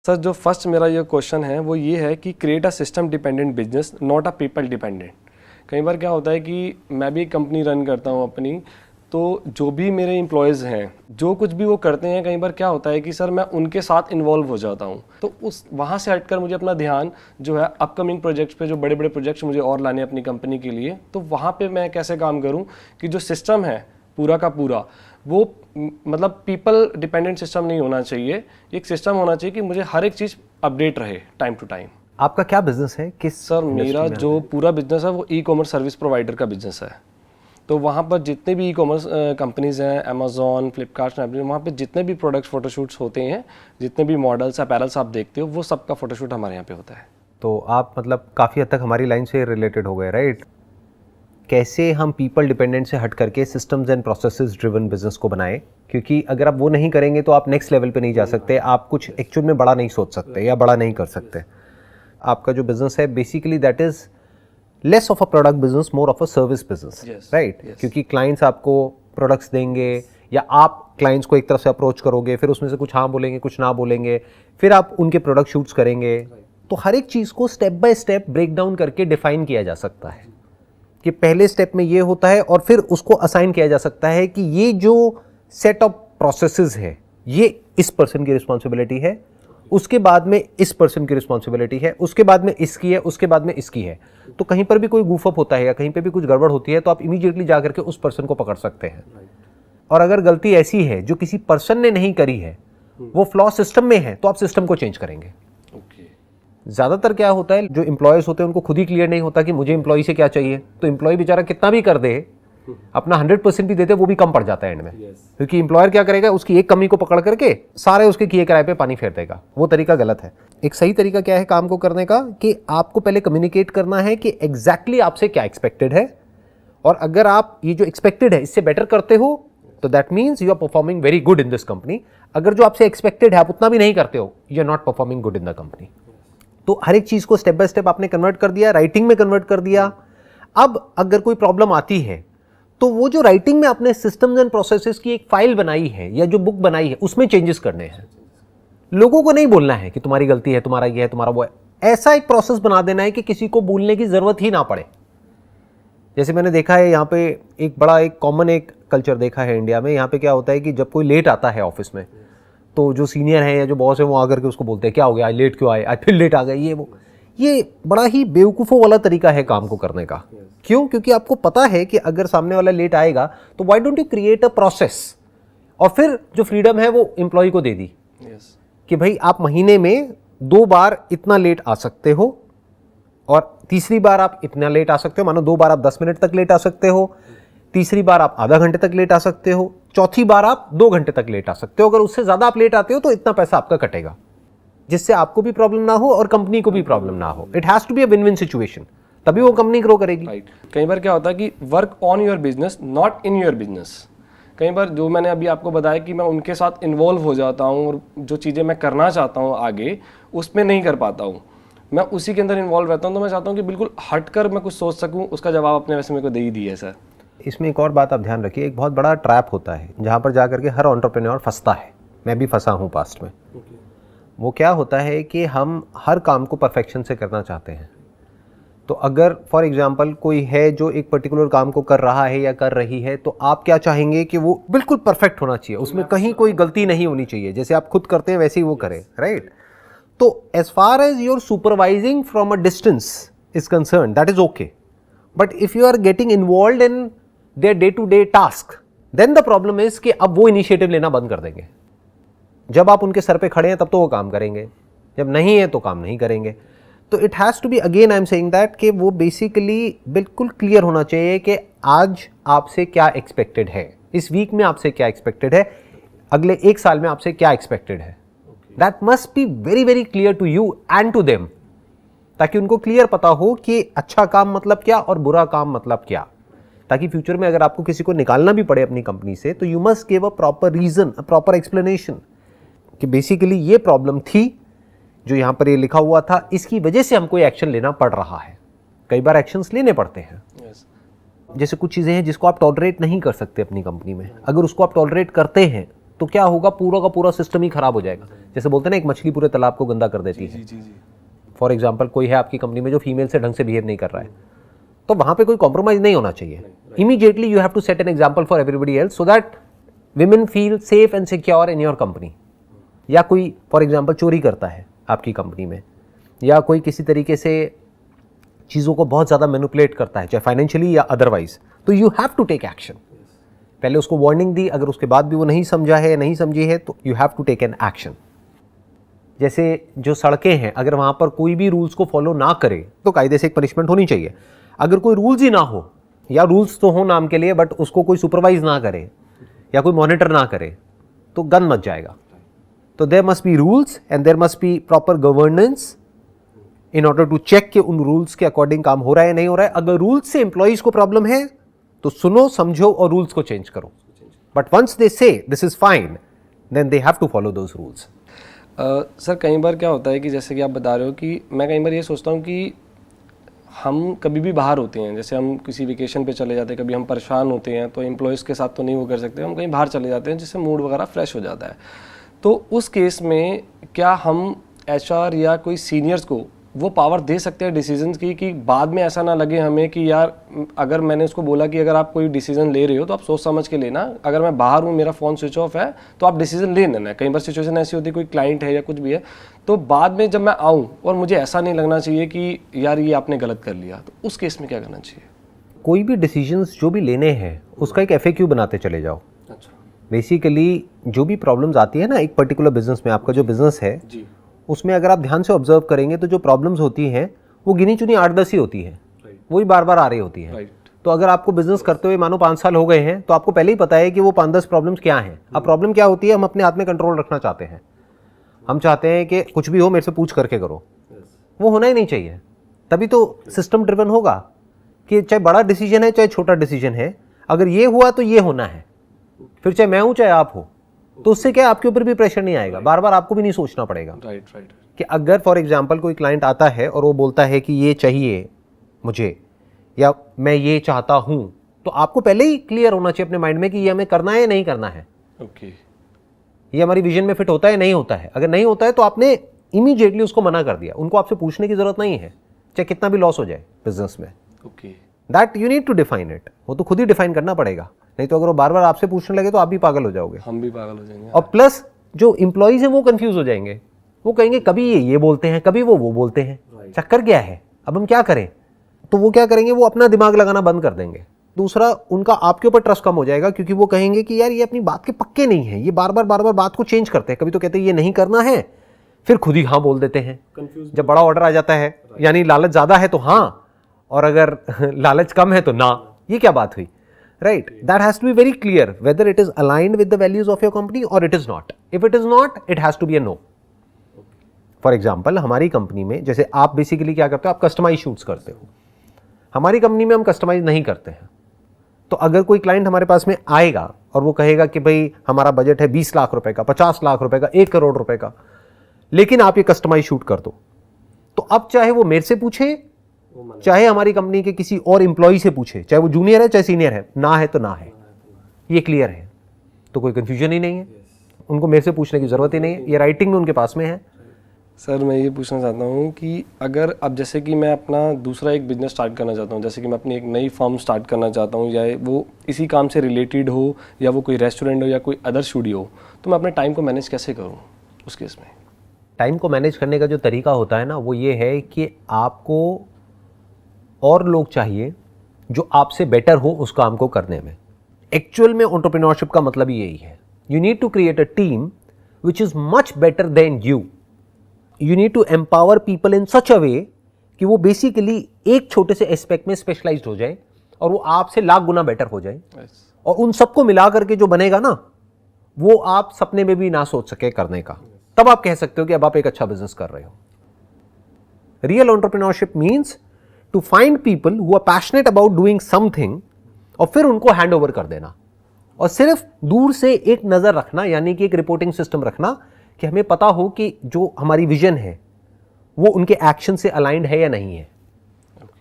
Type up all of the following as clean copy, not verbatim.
Sir जो first मेरा ये क्वेश्चन है वो ये है कि create a system dependent business not a people dependent. कई बार क्या होता है कि मैं भी एक कंपनी रन करता हूँ अपनी, तो जो भी मेरे एम्प्लॉयज़ हैं जो कुछ भी वो करते हैं, कई बार क्या होता है कि सर मैं उनके साथ इन्वॉल्व हो जाता हूँ। तो उस वहाँ से हटकर मुझे अपना ध्यान जो है अपकमिंग प्रोजेक्ट्स पे, जो बड़े बड़े प्रोजेक्ट्स मुझे और लाने अपनी कंपनी के लिए, तो वहाँ पे मैं कैसे काम करूँ कि जो सिस्टम है पूरा का पूरा वो मतलब पीपल डिपेंडेंट सिस्टम नहीं होना चाहिए। एक सिस्टम होना चाहिए कि मुझे हर एक चीज़ अपडेट रहे टाइम टू टाइम। आपका क्या बिजनेस है? किस सर मेरा जो पूरा बिजनेस है वो ई कॉमर्स सर्विस प्रोवाइडर का बिजनेस है। तो वहाँ पर जितने भी ई कॉमर्स कंपनीज़ हैं, अमेज़ॉन, फ्लिपकार्ट, स्नैपडील, वहाँ पे जितने भी प्रोडक्ट्स फोटोशूट्स होते हैं, जितने भी मॉडल्स अपैरल्स आप देखते हो, वो सबका फोटोशूट हमारे यहाँ पे होता है। तो आप मतलब काफ़ी हद तक हमारी लाइन से रिलेटेड हो गए, राइट? कैसे हम पीपल डिपेंडेंट से हट करके systems and processes driven business को बनाएं, क्योंकि अगर आप वो नहीं करेंगे तो आप नेक्स्ट लेवल पे नहीं जा सकते, आप कुछ एक्चुअल में बड़ा नहीं सोच सकते या बड़ा नहीं कर सकते। आपका जो बिजनेस है basically that is less of a product business, more of a service business, right? क्योंकि क्लाइंट्स आपको प्रोडक्ट्स देंगे या आप क्लाइंट्स को एक तरफ से अप्रोच करोगे, फिर उसमें से कुछ हाँ बोलेंगे, कुछ ना बोलेंगे, फिर आप उनके प्रोडक्ट शूट्स करेंगे। तो हर एक चीज़ को step by step break down करके डिफाइन किया जा सकता है कि पहले स्टेप में ये होता है, और फिर उसको असाइन किया जा सकता है कि ये जो सेट ऑफ प्रोसेसेस है ये इस पर्सन की रिस्पॉन्सिबिलिटी है, उसके बाद में इस पर्सन की रिस्पॉन्सिबिलिटी है, उसके बाद में इसकी है, उसके बाद में इसकी है। तो कहीं पर भी कोई गूफअप होता है या कहीं पर भी कुछ गड़बड़ होती है तो आप इमीडिएटली जा करके उस पर्सन को पकड़ सकते हैं। और अगर गलती ऐसी है जो किसी पर्सन ने नहीं करी है, वो फ्लॉ सिस्टम में है, तो आप सिस्टम को चेंज करेंगे। ज़्यादातर क्या होता है, जो एम्प्लॉयज़ होते हैं उनको खुद ही क्लियर नहीं होता कि मुझे एम्प्लॉय से क्या चाहिए, तो एम्प्लॉय बेचारा कितना भी कर दे, अपना 100% भी देते, वो भी कम पड़ जाता है एंड में। क्योंकि एम्प्लॉयर क्या करेगा, उसकी एक कमी को पकड़ करके सारे उसके किए किराए पे पानी फेर देगा। वो तरीका गलत है। एक सही तरीका क्या है काम को करने का, कि आपको पहले कम्युनिकेट करना है कि एग्जैक्टली आपसे क्या एक्सपेक्टेड है, और अगर आप ये जो एक्सपेक्टेड है इससे बेटर करते हो तो that means you are performing very good in this company. अगर जो आपसे एक्सपेक्टेड है आप उतना भी नहीं करते हो, you are not performing good in the company. तो हर एक चीज को स्टेप बाय स्टेप आपने कन्वर्ट कर दिया, राइटिंग में कन्वर्ट कर दिया। अब अगर कोई प्रॉब्लम आती है तो वो जो राइटिंग में आपने सिस्टम्स एंड प्रोसेसेस की एक फाइल बनाई है या जो बुक बनाई है उसमें चेंजेस करने हैं। लोगों को नहीं बोलना है कि तुम्हारी गलती है, तुम्हारा ये है, तुम्हारा वो है। ऐसा एक प्रोसेस बना देना है कि किसी को बोलने की जरूरत ही ना पड़े। जैसे मैंने देखा है यहाँ पे एक बड़ा एक कॉमन एक कल्चर देखा है इंडिया में। यहाँ पे क्या होता है कि जब कोई लेट आता है ऑफिस में, तो जो सीनियर है या जो बॉस है वो आकर के उसको बोलते हैं क्या हो गया, आज लेट क्यों आए, आज फिर लेट आ गए, ये वो। ये बड़ा ही बेवकूफ़ों वाला तरीका है काम को करने का। क्यों? क्योंकि आपको पता है कि अगर सामने वाला लेट आएगा तो why don't you create a process, और फिर जो फ्रीडम है वो एम्प्लॉय को दे दी कि भाई आप महीने में 2 बार इतना लेट आ सकते हो, और तीसरी बार आप इतना लेट आ सकते हो। मानो 2 बार आप 10 मिनट तक लेट आ सकते हो, तीसरी बार आप आधा घंटे तक लेट आ सकते हो, चौथी बार आप 2 घंटे तक लेट आ सकते हो। अगर उससे ज़्यादा आप लेट आते हो तो इतना पैसा आपका कटेगा, जिससे आपको भी प्रॉब्लम ना हो और कंपनी को भी प्रॉब्लम ना हो। It has to be a win win situation, तभी वो कंपनी ग्रो करेगी। राइट। कई बार क्या होता है कि work on your business not in your business. कई बार जो मैंने अभी आपको बताया कि मैं उनके साथ इन्वॉल्व हो जाता हूँ और जो चीज़ें मैं करना चाहता हूँ आगे उसमें नहीं कर पाता हूँ, मैं उसी के अंदर इन्वॉल्व रहता हूँ। तो मैं चाहता हूँ कि बिल्कुल हटकर मैं कुछ सोच सकूँ, उसका जवाब अपने वैसे मेरे को दे ही दिया है सर। इसमें एक और बात आप ध्यान रखिए, एक बहुत बड़ा ट्रैप होता है जहाँ पर जा करके हर एंटरप्रेन्योर फंसता है। मैं भी फंसा हूँ पास्ट में। वो क्या होता है कि हम हर काम को परफेक्शन से करना चाहते हैं। तो अगर फॉर एग्जांपल कोई है जो एक पर्टिकुलर काम को कर रहा है या कर रही है, तो आप क्या चाहेंगे कि वो बिल्कुल परफेक्ट होना चाहिए, उसमें कहीं कोई गलती नहीं होनी चाहिए। जैसे आप खुद करते हैं वैसे ही वो करे, राइट? तो as far as your supervising from a distance is concern, that is okay. But if you are getting involve in their day to day task, then the problem is कि अब वो इनिशिएटिव लेना बंद कर देंगे। जब आप उनके सर पे खड़े हैं तब तो वो काम करेंगे, जब नहीं है तो काम नहीं करेंगे। तो it has to be, again I am saying that, कि वो बेसिकली बिल्कुल क्लियर होना चाहिए कि आज आपसे क्या एक्सपेक्टेड है, इस वीक में आपसे क्या एक्सपेक्टेड है, अगले 1 साल में आपसे क्या एक्सपेक्टेड है। That must be very very clear to you and to them, ताकि उनको क्लियर पता हो कि अच्छा काम मतलब क्या और बुरा काम मतलब क्या। ताकि फ्यूचर में अगर आपको किसी को निकालना भी पड़े अपनी कंपनी से, तो you must give a proper reason, a proper explanation कि बेसिकली ये प्रॉब्लम थी जो यहाँ पर ये लिखा हुआ था, इसकी वजह से हमको ये एक्शन लेना पड़ रहा है। कई बार एक्शंस लेने पड़ते हैं। जैसे कुछ चीज़ें हैं जिसको आप टॉलरेट नहीं कर सकते अपनी कंपनी में, अगर उसको आप टॉलरेट करते हैं तो क्या होगा, पूरा का पूरा सिस्टम ही खराब हो जाएगा। जैसे बोलते हैं ना, एक मछली पूरे तालाब को गंदा कर देती है। फॉर एग्जाम्पल, कोई है आपकी कंपनी में जो फीमेल से ढंग से बिहेव नहीं कर रहा है, तो वहां पे कोई कॉम्प्रोमाइज नहीं होना चाहिए। Immediately you have to set an example for everybody else, so that women feel safe and secure in your company. या कोई फॉर एग्जाम्पल चोरी करता है आपकी कंपनी में, या कोई किसी तरीके से चीज़ों को बहुत ज़्यादा मैनिपुलेट करता है, चाहे फाइनेंशियली या अदरवाइज, तो you have to take action. पहले उसको वार्निंग दी, अगर उसके बाद भी वो नहीं समझा है, नहीं समझी है, तो you have to take an action. जैसे जो सड़कें हैं, अगर वहाँ पर कोई भी रूल्स को फॉलो ना करे तो कायदे से एक पनिशमेंट होनी चाहिए। अगर कोई रूल्स ही ना हो, या रूल्स तो हो नाम के लिए बट उसको कोई सुपरवाइज ना करे या कोई मॉनिटर ना करे, तो गन मच जाएगा। तो there must be rules and there must be proper governance in order to check कि उन रूल्स के अकॉर्डिंग काम हो रहा है या नहीं हो रहा है। अगर रूल्स से एम्प्लॉइज को प्रॉब्लम है तो सुनो, समझो और रूल्स को चेंज करो। But once they say this is fine, then they have to follow those rules. Sir कई बार क्या होता है कि जैसे कि आप बता रहे हो कि मैं कई बार ये सोचता हूँ कि हम कभी भी बाहर होते हैं, जैसे हम किसी वेकेशन पे चले जाते हैं, कभी हम परेशान होते हैं तो एम्प्लॉयज़ के साथ तो नहीं वो कर सकते, हम कहीं बाहर चले जाते हैं जिससे मूड वगैरह फ्रेश हो जाता है। तो उस केस में क्या हम एचआर या कोई सीनियर्स को वो पावर दे सकते हैं डिसीजंस की, कि बाद में ऐसा ना लगे हमें कि यार अगर मैंने उसको बोला कि अगर आप कोई डिसीजन ले रहे हो तो आप सोच समझ के लेना, अगर मैं बाहर हूँ, मेरा फ़ोन स्विच ऑफ है, तो आप डिसीजन ले लेना। कई बार सिचुएशन ऐसी होती है, कोई क्लाइंट है या कुछ भी है, तो बाद में जब मैं आऊँ और मुझे ऐसा नहीं लगना चाहिए कि यार ये आपने गलत कर लिया, तो उस केस में क्या करना चाहिए? कोई भी डिसीजंस जो भी लेने हैं उसका एक FAQ बनाते चले जाओ। अच्छा, बेसिकली जो भी प्रॉब्लम्स आती है ना एक पर्टिकुलर बिजनेस में, आपका जो बिजनेस है जी, उसमें अगर आप ध्यान से ऑब्जर्व करेंगे तो जो प्रॉब्लम्स होती हैं वो गिनी चुनी 8-10 ही होती है, वही बार बार आ रही होती है। तो अगर आपको बिजनेस करते हुए मानो 5 साल हो गए हैं तो आपको पहले ही पता है कि वो 5-10 प्रॉब्लम्स क्या हैं। अब प्रॉब्लम क्या होती है, हम अपने हाथ में कंट्रोल रखना चाहते हैं। हम चाहते हैं कि कुछ भी हो मेरे से पूछ करके करो, वो होना ही नहीं चाहिए। तभी तो सिस्टम ड्रिवन होगा कि चाहे बड़ा डिसीजन है चाहे छोटा डिसीजन है, अगर ये हुआ तो ये होना है, फिर चाहे मैं हूं चाहे आप हो, तो उससे क्या आपके ऊपर भी प्रेशर नहीं आएगा, बार बार आपको भी नहीं सोचना पड़ेगा। राइट। कि अगर फॉर एग्जांपल कोई क्लाइंट आता है और वो बोलता है कि ये चाहिए मुझे या मैं ये चाहता हूं, तो आपको पहले ही क्लियर होना चाहिए अपने माइंड में कि ये हमें करना है या नहीं करना है, ओके, ये हमारी विजन में फिट होता है नहीं होता है। अगर नहीं होता है तो आपने इमीडिएटली उसको मना कर दिया, उनको आपसे पूछने की जरूरत नहीं है, चाहे कितना भी लॉस हो जाए बिजनेस में। Okay, that you need to define it, वो तो खुद ही डिफाइन करना पड़ेगा, नहीं तो अगर वो बार बार आपसे पूछने लगे तो आप भी पागल हो जाओगे। हम भी पागल हो जाएंगे। और प्लस जो इंप्लॉइज हैं वो कंफ्यूज हो जाएंगे, वो कहेंगे कभी ये बोलते हैं कभी वो बोलते हैं, चक्कर क्या है, अब हम क्या करें। तो वो क्या करेंगे, वो अपना दिमाग लगाना बंद कर देंगे। दूसरा, उनका आपके ऊपर ट्रस्ट कम हो जाएगा क्योंकि वो कहेंगे कि यार ये अपनी बात के पक्के नहीं है, ये बार बार बात को चेंज करते हैं। कभी तो कहते हैं ये नहीं करना है, फिर खुद ही हाँ बोल देते हैं। जब बड़ा ऑर्डर आ जाता है, यानी लालच ज्यादा है तो हाँ, और अगर लालच कम है तो ना, ये क्या बात हुई, right? That has to be very clear whether it is aligned with the values of your company or it is not. If it is not, it has to be a no. For example, हमारी company में जैसे आप basically क्या करते हो, आप customise shoots करते हो। हमारी कंपनी में हम कस्टमाइज नहीं करते हैं। तो अगर कोई क्लाइंट हमारे पास में आएगा और वो कहेगा कि भाई हमारा बजट है 20 लाख रुपए का, 50 लाख रुपए का, 1 करोड़ रुपए का, लेकिन आप ये कस्टमाइज शूट कर दो, तो अब चाहे वो मेरे से पूछे चाहे हमारी कंपनी के किसी और एम्प्लॉय से पूछे, चाहे वो जूनियर है चाहे सीनियर है, ना है तो ना है, ये क्लियर है, तो कोई कंफ्यूजन ही नहीं है, उनको मेरे से पूछने की जरूरत ही नहीं है, ये राइटिंग में उनके पास में है। सर मैं ये पूछना चाहता हूँ कि अगर अब जैसे कि मैं अपना दूसरा एक बिजनेस स्टार्ट करना चाहता हूँ, जैसे कि मैं अपनी एक नई फर्म स्टार्ट करना चाहता हूँ, या वो इसी काम से रिलेटेड हो या वो कोई रेस्टोरेंट हो या कोई अदर स्टूडियो हो, तो मैं अपने टाइम को मैनेज कैसे करूँ उस केस में? टाइम को मैनेज करने का जो तरीका होता है ना, वो ये है कि आपको और लोग चाहिए जो आपसे बेटर हो उस काम को करने में। एक्चुअल में एंटरप्रेन्योरशिप का मतलब ही यही है। You need to create a team which is much better than you. You need to empower people in such a way कि वो बेसिकली एक छोटे से एस्पेक्ट में स्पेशलाइज्ड हो जाए और वो आपसे लाख गुना बेटर हो जाए। और उन सबको मिला करके जो बनेगा ना, वो आप सपने में भी ना सोच सके करने का, तब आप कह सकते हो कि अब आप एक अच्छा बिजनेस कर रहे हो। Real entrepreneurship means to find people who are passionate about doing something और फिर उनको हैंड ओवर कर देना, और सिर्फ दूर से एक नजर रखना, यानी कि एक रिपोर्टिंग सिस्टम रखना कि हमें पता हो कि जो हमारी विजन है वो उनके एक्शन से अलाइंड है या नहीं है,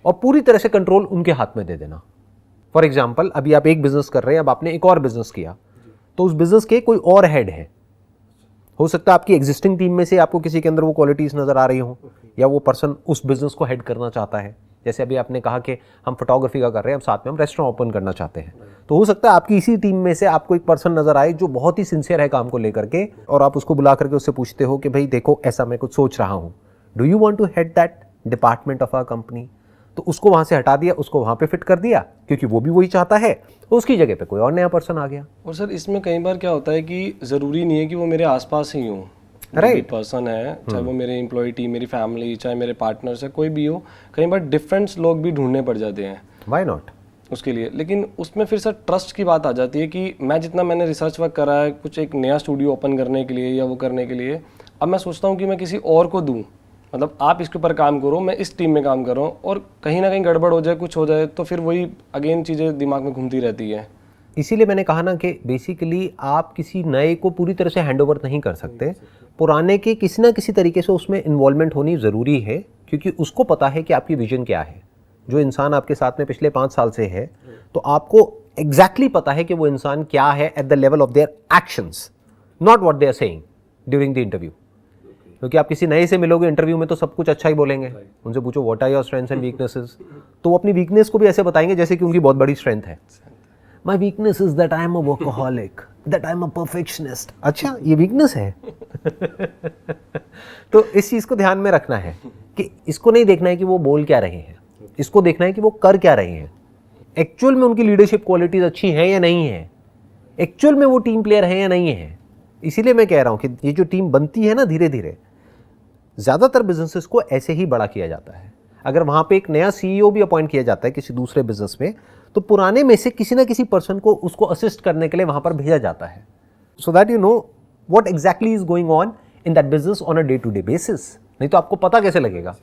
और पूरी तरह से कंट्रोल उनके हाथ में दे देना। फॉर एग्जाम्पल, अभी आप एक बिजनेस कर रहे हैं, अब आपने एक और बिजनेस किया, तो उस बिजनेस के कोई और हेड है। हो सकता है आपकी एग्जिस्टिंग टीम में से आपको किसी के अंदर वो क्वालिटीज नजर आ रही हो, या वो पर्सन उस बिजनेस को हेड करना चाहता है। जैसे अभी आपने कहा कि हम फोटोग्राफी का कर रहे हैं, अब साथ में हम रेस्टोरेंट ओपन करना चाहते हैं, तो हो सकता है आपकी इसी टीम में से आपको एक पर्सन नजर आए जो बहुत ही सिंसियर है काम को लेकर के, और आप उसको बुला करके उससे पूछते हो कि भाई देखो ऐसा मैं कुछ सोच रहा हूँ, do you want to head that department of our company. तो उसको वहां से हटा दिया, उसको वहां पे फिट कर दिया, क्योंकि वो भी वही चाहता है, उसकी जगह पे कोई और नया पर्सन आ गया। और सर इसमें कई बार क्या होता है कि ज़रूरी नहीं है कि वो मेरे आसपास ही हो, Right. पर्सन है, चाहे वो मेरे एम्प्लॉय टीम, मेरी फैमिली, चाहे मेरे पार्टनर्स है, कोई भी हो, कई बार डिफरेंट लोग भी ढूंढने पड़ जाते हैं व्हाई नॉट उसके लिए। लेकिन उसमें फिर सर ट्रस्ट की बात आ जाती है कि मैं जितना मैंने रिसर्च वर्क करा है कुछ एक नया स्टूडियो ओपन करने के लिए या वो करने के लिए, अब मैं सोचता हूँ कि मैं किसी और को दूँ, मतलब आप इसके ऊपर काम करो, मैं इस टीम में काम कर रहा हूँ, और कहीं ना कहीं गड़बड़ हो जाए, कुछ हो जाए, तो फिर वही अगेन चीज़ें दिमाग में घूमती रहती है। इसीलिए मैंने कहा ना कि बेसिकली आप किसी नए को पूरी तरह से हैंडओवर नहीं कर सकते, पुराने के किसी ना किसी तरीके से उसमें इन्वॉल्वमेंट होनी ज़रूरी है, क्योंकि उसको पता है कि आपकी विजन क्या है। जो इंसान आपके साथ में पिछले 5 साल से है, तो आपको एग्जैक्टली पता है कि वो इंसान क्या है at the level of their actions, not what they are saying during the interview. क्योंकि आप किसी नए से मिलोगे इंटरव्यू में तो सब कुछ अच्छा ही बोलेंगे, उनसे पूछो what are your strengths and weaknesses, तो वो अपनी वीकनेस को भी ऐसे बताएंगे जैसे कि उनकी बहुत बड़ी स्ट्रेंथ है। My weakness is that I am a workaholic, that I am a perfectionist. अच्छा, ये वीकनेस है। तो इस चीज को ध्यान में रखना है कि इसको नहीं देखना है कि वो बोल क्या रहे हैं, इसको देखना है कि वो कर क्या रहे हैं, एक्चुअल में उनकी लीडरशिप क्वालिटीज अच्छी हैं या नहीं है, एक्चुअल में वो टीम प्लेयर हैं या नहीं है। इसीलिए मैं कह रहा हूं कि ये जो टीम बनती है ना, धीरे धीरे ज्यादातर बिजनेसेस को ऐसे ही बड़ा किया जाता है। अगर वहां पे एक नया सीईओ भी अपॉइंट किया जाता है किसी दूसरे बिजनेस में, तो पुराने में से किसी ना किसी पर्सन को उसको असिस्ट करने के लिए वहां पर भेजा जाता है, so that you know what exactly is going on in that business on a day to day basis. नहीं तो आपको पता कैसे लगेगा?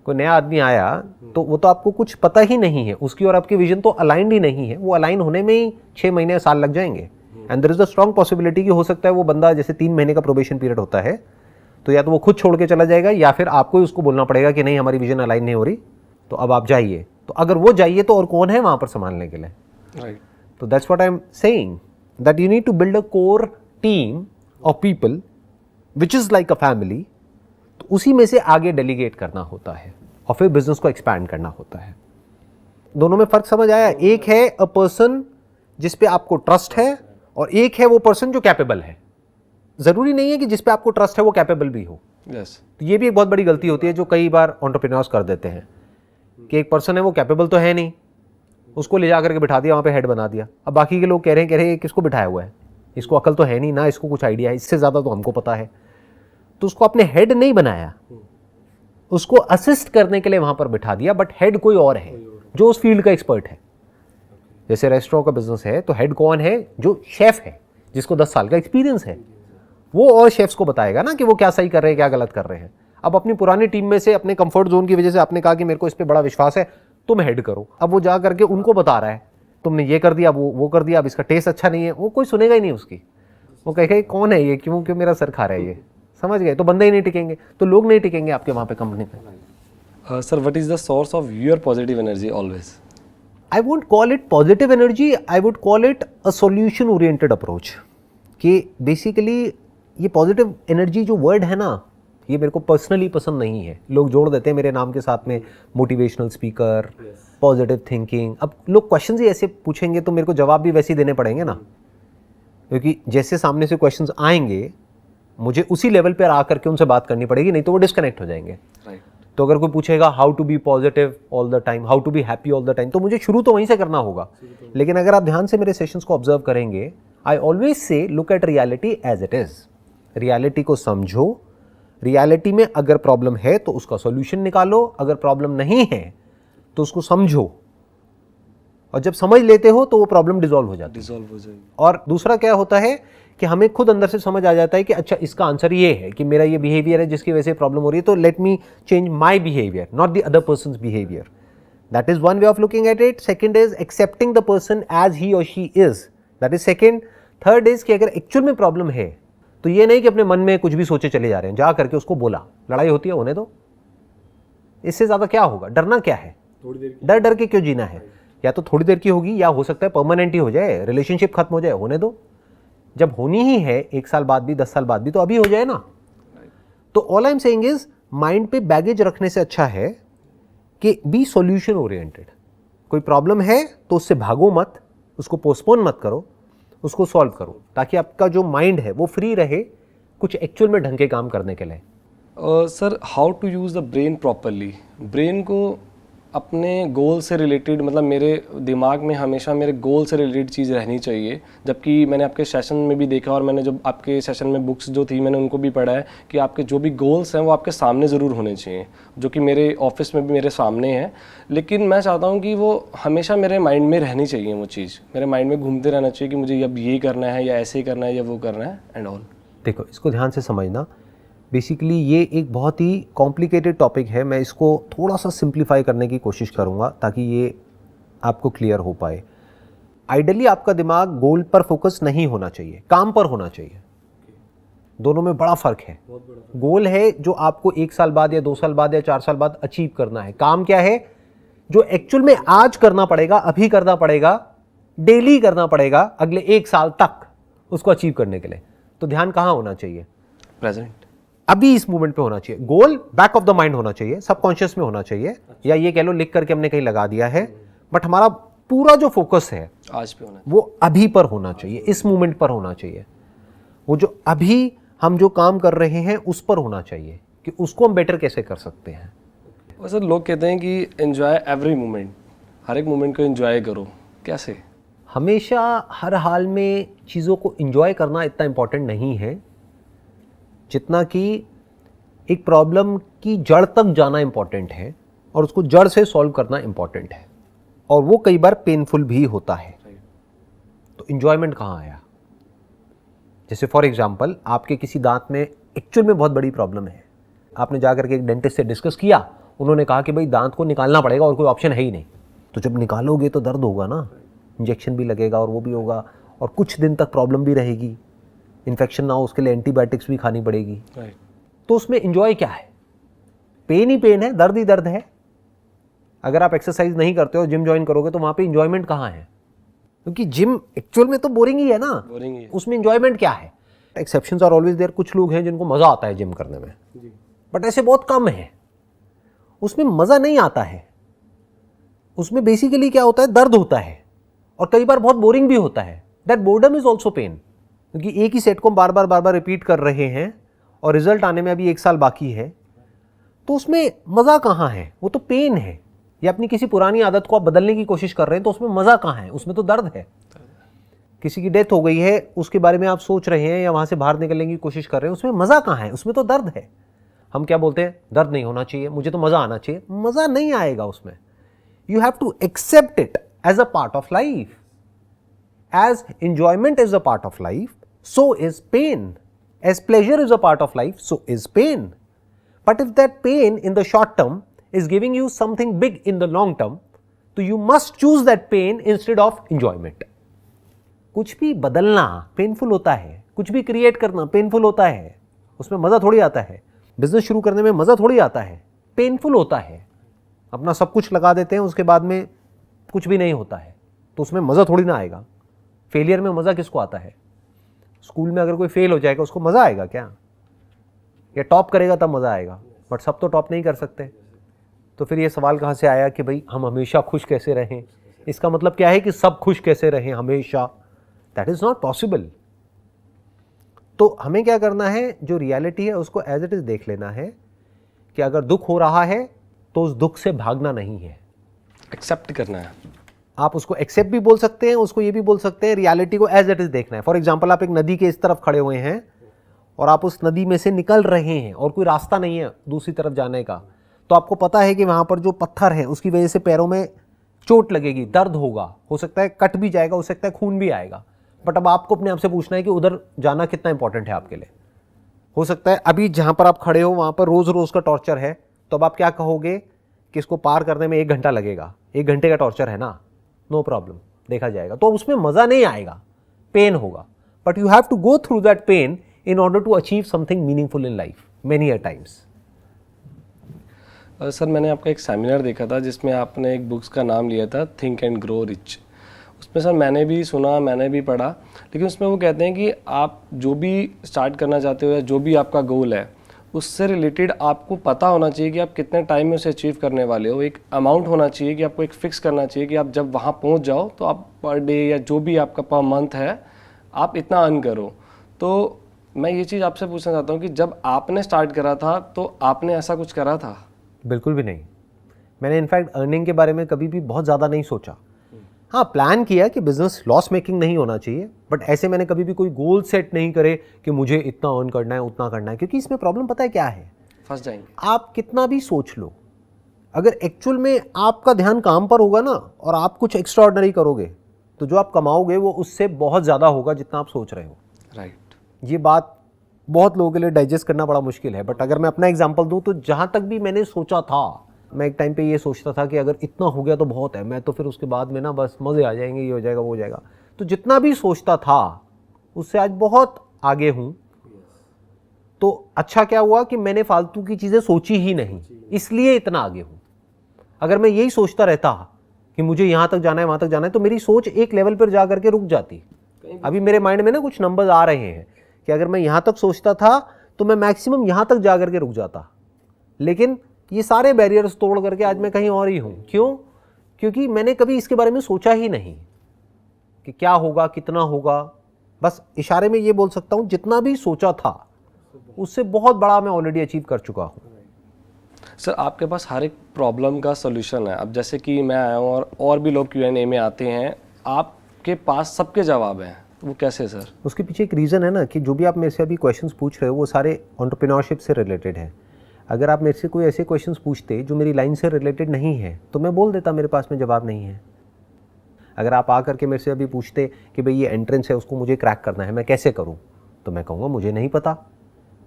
कोई नया आदमी आया तो वो तो आपको कुछ पता ही नहीं है, उसकी और आपकी विजन तो अलाइंड ही नहीं है, वो अलाइन होने में ही 6 महीने साल लग जाएंगे। And there is a strong possibility कि हो सकता है वो बंदा, जैसे 3 महीने का प्रोबेशन पीरियड होता है, तो या तो वो खुद छोड़ के चला जाएगा या फिर आपको ही उसको बोलना पड़ेगा कि नहीं हमारी विजन अलाइन नहीं हो रही, तो अब आप जाइए। तो अगर वो जाइए तो और कौन है वहां पर संभालने के लिए? राइट। तो that's what I am saying, that you need to build a core team of people which is like a family. तो उसी में से आगे डेलीगेट करना होता है और फिर बिजनेस को एक्सपैंड करना होता है। दोनों में फर्क समझ आया? एक है अ पर्सन जिस पे आपको ट्रस्ट है, और एक है वो पर्सन जो कैपेबल है। जरूरी नहीं है कि जिस पे आपको ट्रस्ट है वो कैपेबल भी हो। यस। तो ये भी एक बहुत बड़ी गलती होती है जो कई बार एंटरप्रेन्योर्स कर देते हैं कि एक पर्सन है वो कैपेबल तो है नहीं, उसको ले जा करके बिठा दिया वहाँ पे हेड बना दिया। अब बाकी के लोग कह रहे हैं किसको बिठाया हुआ है, इसको अकल तो है नहीं ना, इसको कुछ आइडिया है, इससे ज़्यादा तो हमको पता है। तो उसको आपने हेड नहीं बनाया, उसको असिस्ट करने के लिए वहाँ पर बिठा दिया, बट हेड कोई और है जो उस फील्ड का एक्सपर्ट है। जैसे रेस्टोरेंट का बिजनेस है तो हेड कौन है? जो शेफ है, जिसको 10 साल का एक्सपीरियंस है, वो और शेफ्स को बताएगा ना कि वो क्या सही कर रहे हैं, क्या गलत कर रहे हैं। अब अपनी पुरानी टीम में से अपने कंफर्ट जोन की वजह से आपने कहा कि मेरे को इस पे बड़ा विश्वास है, तुम हेड करो। अब वो जा करके उनको बता रहा है तुमने ये कर दिया, वो कर दिया, अब इसका टेस्ट अच्छा नहीं है, वो कोई सुनेगा ही नहीं उसकी। वो कहेगा कौन है ये, क्यों मेरा सर खा रहा है ये, समझ गए? तो बंदे ही नहीं टिकेंगे, तो लोग नहीं टिकेंगे आपके वहाँ पे कंपनी पे। Sir, what is the source of your positive energy always? I won't call it positive energy, I would call it a solution oriented approach। कि बेसिकली ये पॉजिटिव एनर्जी जो वर्ड है ना, ये मेरे को पर्सनली पसंद नहीं है। लोग जोड़ देते हैं मेरे नाम के साथ में मोटिवेशनल स्पीकर, पॉजिटिव थिंकिंग। अब लोग क्वेश्चंस ही ऐसे पूछेंगे तो मेरे को जवाब भी वैसे ही देने पड़ेंगे ना, क्योंकि जैसे सामने से क्वेश्चंस आएंगे मुझे उसी लेवल पर आकर के उनसे बात करनी पड़ेगी, नहीं तो वो डिस्कनेक्ट हो जाएंगे। राइट। तो अगर कोई पूछेगा how to be positive all the time, how to be happy all the time, तो मुझे शुरू तो वहीं से करना होगा। लेकिन अगर आप ध्यान से मेरे सेशंस को ऑब्जर्व करेंगे, I always say look at reality as it is. Reality को समझो, रियलिटी में अगर प्रॉब्लम है तो उसका सॉल्यूशन निकालो, अगर प्रॉब्लम नहीं है तो उसको समझो, और जब समझ लेते हो तो वो प्रॉब्लम डिसॉल्व हो जाती है। और दूसरा क्या होता है कि हमें खुद अंदर से समझ आ जाता है कि अच्छा इसका आंसर ये है कि मेरा ये बिहेवियर है जिसकी वजह से प्रॉब्लम हो रही है, तो let me change my behaviour, not the other person's behaviour. That is one way of looking at it. Second is accepting the person as he और she is, that is second. Third is कि अगर actual में problem है तो ये नहीं कि अपने मन में कुछ भी सोचे चले जा रहे हैं, जा करके उसको बोला, लड़ाई होती है होने दो, इससे ज्यादा क्या होगा? डरना क्या है? डर डर के क्यों जीना है? या तो थोड़ी देर की होगी या हो सकता है परमानेंट ही हो जाए, रिलेशनशिप खत्म हो जाए, होने दो। जब होनी ही है 1 साल बाद भी 10 साल बाद भी, तो अभी हो जाए ना। तो all I am saying is mind पे बैगेज रखने से अच्छा है कि बी सॉल्यूशन ओरिएंटेड। कोई प्रॉब्लम है तो उससे भागो मत, उसको पोस्टपोन मत करो, उसको सॉल्व करो, ताकि आपका जो माइंड है वो फ्री रहे कुछ एक्चुअल में ढंग के काम करने के लिए। Sir, how to use the brain properly? Brain को अपने गोल से रिलेटेड, मतलब मेरे दिमाग में हमेशा मेरे गोल से रिलेटेड चीज़ रहनी चाहिए। जबकि मैंने आपके सेशन में भी देखा, और मैंने जब आपके सेशन में बुक्स जो थी मैंने उनको भी पढ़ा है कि आपके जो भी गोल्स हैं वो आपके सामने ज़रूर होने चाहिए, जो कि मेरे ऑफिस में भी मेरे सामने हैं। लेकिन मैं चाहता हूँ कि वो हमेशा मेरे माइंड में रहनी चाहिए, वो चीज़ मेरे माइंड में घूमते रहना चाहिए कि मुझे अब ये करना है या ऐसे ही करना है या वो करना है एंड ऑल। देखो, इसको ध्यान से समझना। बेसिकली ये एक बहुत ही कॉम्प्लिकेटेड टॉपिक है। मैं इसको थोड़ा सा सिंप्लीफाई करने की कोशिश करूँगा ताकि ये आपको क्लियर हो पाए। आइडियली आपका दिमाग गोल पर फोकस नहीं होना चाहिए, काम पर होना चाहिए। दोनों में बड़ा फ़र्क है। गोल है जो आपको 1 साल बाद या 2 साल बाद या 4 साल बाद अचीव करना है। काम क्या है? जो एक्चुअल में आज करना पड़ेगा, अभी करना पड़ेगा, डेली करना पड़ेगा अगले 1 साल तक उसको अचीव करने के लिए। तो ध्यान कहाँ होना चाहिए? प्रेजेंट, अभी इस मूवमेंट पे होना चाहिए। गोल बैक ऑफ द माइंड होना चाहिए, सबकॉन्शियस में होना चाहिए, या ये कह लो लिख करके हमने कहीं लगा दिया है, बट हमारा पूरा जो फोकस है आज पे होना वो अभी पर होना चाहिए, इस मूवमेंट पर होना चाहिए। वो जो अभी हम जो काम कर रहे हैं उस पर होना चाहिए कि उसको हम बेटर कैसे कर सकते हैं। और सर, लोग कहते हैं कि एंजॉय एवरी मोमेंट, हर एक मोमेंट को एंजॉय करो। कैसे? हमेशा हर हाल में चीज़ों को एंजॉय करना इतना इम्पोर्टेंट नहीं है जितना कि एक प्रॉब्लम की जड़ तक जाना इम्पॉर्टेंट है और उसको जड़ से सॉल्व करना इम्पॉर्टेंट है, और वो कई बार पेनफुल भी होता है। तो एंजॉयमेंट कहाँ आया? जैसे फॉर एग्जांपल, आपके किसी दांत में एक्चुअल में बहुत बड़ी प्रॉब्लम है, आपने जाकर के एक डेंटिस्ट से डिस्कस किया, उन्होंने कहा कि भाई दांत को निकालना पड़ेगा और कोई ऑप्शन है ही नहीं। तो जब निकालोगे तो दर्द होगा ना, इंजेक्शन भी लगेगा और वो भी होगा, और कुछ दिन तक प्रॉब्लम भी रहेगी, इन्फेक्शन ना हो उसके लिए एंटीबायोटिक्स भी खानी पड़ेगी। तो उसमें एंजॉय क्या है? पेन ही पेन है, दर्द ही दर्द है। अगर आप एक्सरसाइज नहीं करते हो, जिम ज्वाइन करोगे, तो वहां पे एंजॉयमेंट कहाँ है? क्योंकि जिम एक्चुअल में तो बोरिंग ही है ना, बोरिंग ही है। उसमें एंजॉयमेंट क्या है? Exceptions are always there. कुछ लोग हैं जिनको मजा आता है जिम करने में, बट ऐसे बहुत कम है। उसमें मजा नहीं आता है। उसमें बेसिकली क्या होता है? दर्द होता है, और कई बार बहुत बोरिंग भी होता है। That boredom is also pain, क्योंकि एक ही सेट को बार बार रिपीट कर रहे हैं और रिजल्ट आने में अभी 1 साल बाकी है। तो उसमें मजा कहाँ है? वो तो पेन है। या अपनी किसी पुरानी आदत को आप बदलने की कोशिश कर रहे हैं, तो उसमें मजा कहाँ है? उसमें तो दर्द है। किसी की डेथ हो गई है, उसके बारे में आप सोच रहे हैं या वहां से बाहर निकलने की कोशिश कर रहे हैं, उसमें मजा कहाँ है? उसमें तो दर्द है। हम क्या बोलते हैं? दर्द नहीं होना चाहिए, मुझे तो मजा आना चाहिए। मजा नहीं आएगा उसमें। You have to accept it as a part of life. As enjoyment is a part of life, so is pain. As pleasure is a part of life, so is pain. But if that pain in the short term is giving you something big in the long term, so you must choose that pain instead of enjoyment. कुछ भी बदलना painful होता है, कुछ भी create करना painful होता है, उसमें मज़ा थोड़ी आता है। बिजनेस शुरू करने में मज़ा थोड़ी आता है, पेनफुल होता है। अपना सब कुछ लगा देते हैं, उसके बाद में कुछ भी नहीं होता है, तो उसमें मज़ा थोड़ी ना आएगा। फेलियर में मज़ा किसको आता है? स्कूल में अगर कोई फेल हो जाएगा उसको मज़ा आएगा क्या? या टॉप करेगा तब मज़ा आएगा, बट सब तो टॉप नहीं कर सकते। तो फिर ये सवाल कहाँ से आया कि भाई हम हमेशा खुश कैसे रहें? इसका मतलब क्या है कि सब खुश कैसे रहें हमेशा? That is not possible. तो हमें क्या करना है? जो रियलिटी है उसको एज इट इज़ देख लेना है कि अगर दुख हो रहा है तो उस दुख से भागना नहीं है, एक्सेप्ट करना है। आप उसको एक्सेप्ट भी बोल सकते हैं, उसको ये भी बोल सकते हैं, रियलिटी को एज इट इज देखना है। फॉर एग्जाम्पल, आप एक नदी के इस तरफ खड़े हुए हैं और आप उस नदी में से निकल रहे हैं और कोई रास्ता नहीं है दूसरी तरफ जाने का, तो आपको पता है कि वहां पर जो पत्थर है उसकी वजह से पैरों में चोट लगेगी, दर्द होगा, हो सकता है कट भी जाएगा, हो सकता है खून भी आएगा। बट अब आपको अपने आप से पूछना है कि उधर जाना कितना इंपॉर्टेंट है आपके लिए। हो सकता है अभी जहां पर आप खड़े हो वहां पर रोज रोज का टॉर्चर है, तो अब आप क्या कहोगे कि इसको पार करने में 1 घंटा लगेगा, 1 घंटे का टॉर्चर है ना, नो प्रॉब्लम, देखा जाएगा। तो उसमें मजा नहीं आएगा, पेन होगा, but you have to go through that pain in order to achieve something meaningful in life many a times. Sir, मैंने आपका एक सेमिनार देखा था जिसमें आपने एक बुक्स का नाम लिया था थिंक एंड ग्रो रिच। उसमें सर मैंने भी सुना, मैंने भी पढ़ा, लेकिन उसमें वो कहते हैं कि आप जो भी स्टार्ट करना चाहते हो या जो भी आपका गोल है उससे रिलेटेड आपको पता होना चाहिए कि आप कितने टाइम में उसे अचीव करने वाले हो। एक अमाउंट होना चाहिए कि आपको एक फिक्स करना चाहिए कि आप जब वहाँ पहुँच जाओ तो आप पर डे या जो भी आपका पर मंथ है आप इतना अर्न करो। तो मैं ये चीज़ आपसे पूछना चाहता हूँ कि जब आपने स्टार्ट करा था तो आपने ऐसा कुछ करा था? बिल्कुल भी नहीं। मैंने इनफैक्ट अर्निंग के बारे में कभी भी बहुत ज़्यादा नहीं सोचा। हाँ, प्लान किया कि बिजनेस लॉस मेकिंग नहीं होना चाहिए, बट ऐसे मैंने कभी भी कोई गोल सेट नहीं करे कि मुझे इतना अर्न करना है, उतना करना है, क्योंकि इसमें प्रॉब्लम पता है क्या है? फंस जाएंगे। आप कितना भी सोच लो, अगर एक्चुअल में आपका ध्यान काम पर होगा ना और आप कुछ एक्स्ट्रा ऑर्डिनरी करोगे तो जो आप कमाओगे वो उससे बहुत ज़्यादा होगा जितना आप सोच रहे हो। राइट। ये बात बहुत लोगों के लिए डाइजेस्ट करना बड़ा मुश्किल है, बट अगर मैं अपना एग्जांपल दूं तो जहां तक भी मैंने सोचा था, मैं एक टाइम पे ये सोचता था कि अगर इतना हो गया तो बहुत है, मैं तो फिर उसके बाद में ना बस मज़े आ जाएंगे, ये हो जाएगा वो हो जाएगा। तो जितना भी सोचता था उससे आज बहुत आगे हूँ। तो अच्छा क्या हुआ कि मैंने फालतू की चीज़ें सोची ही नहीं, इसलिए इतना आगे हूँ। अगर मैं यही सोचता रहता कि मुझे यहाँ तक जाना है वहाँ तक जाना है तो मेरी सोच एक लेवल पर जा करके रुक जाती। अभी मेरे माइंड में ना कुछ नंबर्स आ रहे हैं कि अगर मैं यहाँ तक सोचता था तो मैं मैक्सिमम यहाँ तक जा करके रुक जाता, लेकिन ये सारे बैरियर्स तोड़ करके आज मैं कहीं और ही हूँ। क्यों? क्योंकि मैंने कभी इसके बारे में सोचा ही नहीं कि क्या होगा, कितना होगा। बस इशारे में ये बोल सकता हूँ जितना भी सोचा था उससे बहुत बड़ा मैं ऑलरेडी अचीव कर चुका हूँ। सर आपके पास हर एक प्रॉब्लम का सोल्यूशन है। अब जैसे कि मैं आया हूँ और भी लोग Q&A में आते हैं, आपके पास सबके जवाब हैं, तो वो कैसे सर? उसके पीछे एक रीज़न है ना कि जो भी आप मेरे से अभी क्वेश्चंस पूछ रहे हो वो सारे एंटरप्रेन्योरशिप से रिलेटेड है। अगर आप मेरे से कोई ऐसे क्वेश्चंस पूछते जो मेरी लाइन से रिलेटेड नहीं है तो मैं बोल देता मेरे पास में जवाब नहीं है। अगर आप आ करके मेरे से अभी पूछते कि भाई ये एंट्रेंस है उसको मुझे क्रैक करना है, मैं कैसे करूँ, तो मैं कहूँगा मुझे नहीं पता।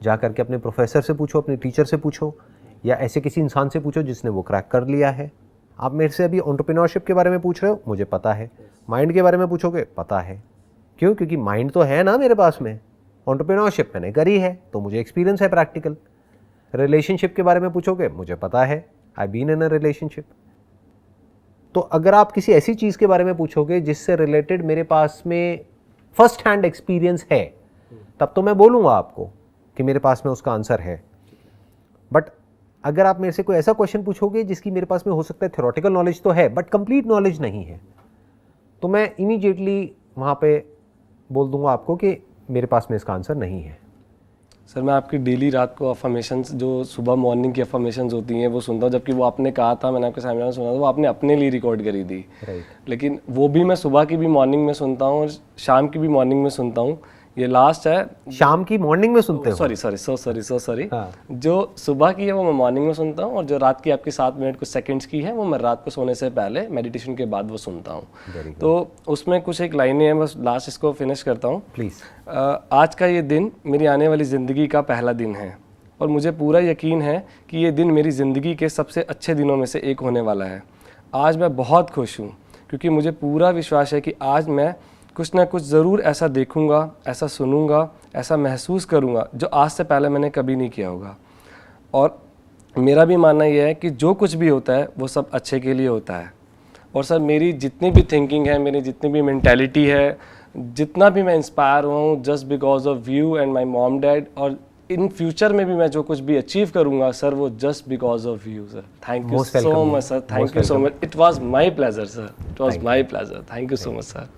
जा करके अपने प्रोफेसर से पूछो, अपने टीचर से पूछो, या ऐसे किसी इंसान से पूछो जिसने वो क्रैक कर लिया है। आप मेरे से अभी एंटरप्रेन्योरशिप के बारे में पूछ रहे हो, मुझे पता है। माइंड के बारे में पूछोगे, पता है। क्यों? क्योंकि माइंड तो है ना मेरे पास में, एंटरप्रेन्योरशिप मैंने करी है तो मुझे एक्सपीरियंस है प्रैक्टिकल। रिलेशनशिप के बारे में पूछोगे, मुझे पता है, I been in a relationship. तो अगर आप किसी ऐसी चीज़ के बारे में पूछोगे जिससे रिलेटेड मेरे पास में फर्स्ट हैंड एक्सपीरियंस है, तब तो मैं बोलूँगा आपको कि मेरे पास में उसका आंसर है। बट अगर आप मेरे से कोई ऐसा क्वेश्चन पूछोगे जिसकी मेरे पास में हो सकता है थ्योरेटिकल नॉलेज तो है बट कंप्लीट नॉलेज नहीं है, तो मैं इमीडिएटली वहाँ पे बोल दूंगा आपको कि मेरे पास में इसका आंसर नहीं है। सर मैं आपकी डेली रात को अफर्मेशंस, जो सुबह मॉर्निंग की अफर्मेशंस होती हैं, वो सुनता हूँ, जबकि वो आपने कहा था, मैंने आपके सेमिनार में सुना था, वो आपने अपने लिए रिकॉर्ड करी थी। लेकिन वो भी मैं सुबह की भी मॉर्निंग में सुनता हूँ और शाम की भी मॉर्निंग में सुनता हूँ। ये लास्ट है, शाम की मॉर्निंग में सुनते हो? सॉरी। जो सुबह की है वो मैं मॉर्निंग में सुनता हूँ और जो रात की आपकी 7 मिनट कुछ सेकंड्स की है वो मैं रात को सोने से पहले मेडिटेशन के बाद वो सुनता हूँ। तो उसमें कुछ एक लाइनें हैं, बस लास्ट इसको फिनिश करता हूँ। प्लीज़। आज का ये दिन मेरी आने वाली ज़िंदगी का पहला दिन है और मुझे पूरा यकीन है कि ये दिन मेरी ज़िंदगी के सबसे अच्छे दिनों में से एक होने वाला है। आज मैं बहुत खुश हूँ क्योंकि मुझे पूरा विश्वास है कि आज मैं कुछ ना कुछ ज़रूर ऐसा देखूंगा, ऐसा सुनूंगा, ऐसा महसूस करूंगा जो आज से पहले मैंने कभी नहीं किया होगा। और मेरा भी मानना यह है कि जो कुछ भी होता है वो सब अच्छे के लिए होता है। और सर मेरी जितनी भी थिंकिंग है, मेरी जितनी भी मेंटालिटी है, जितना भी मैं इंस्पायर हुआ हूँ just because of you and my mom dad, और इन फ्यूचर में भी मैं जो कुछ भी अचीव करूंगा सर वो just because of you sir. Thank you so much sir, thank you so much. It was my pleasure sir, it was my pleasure. Thank you so much sir.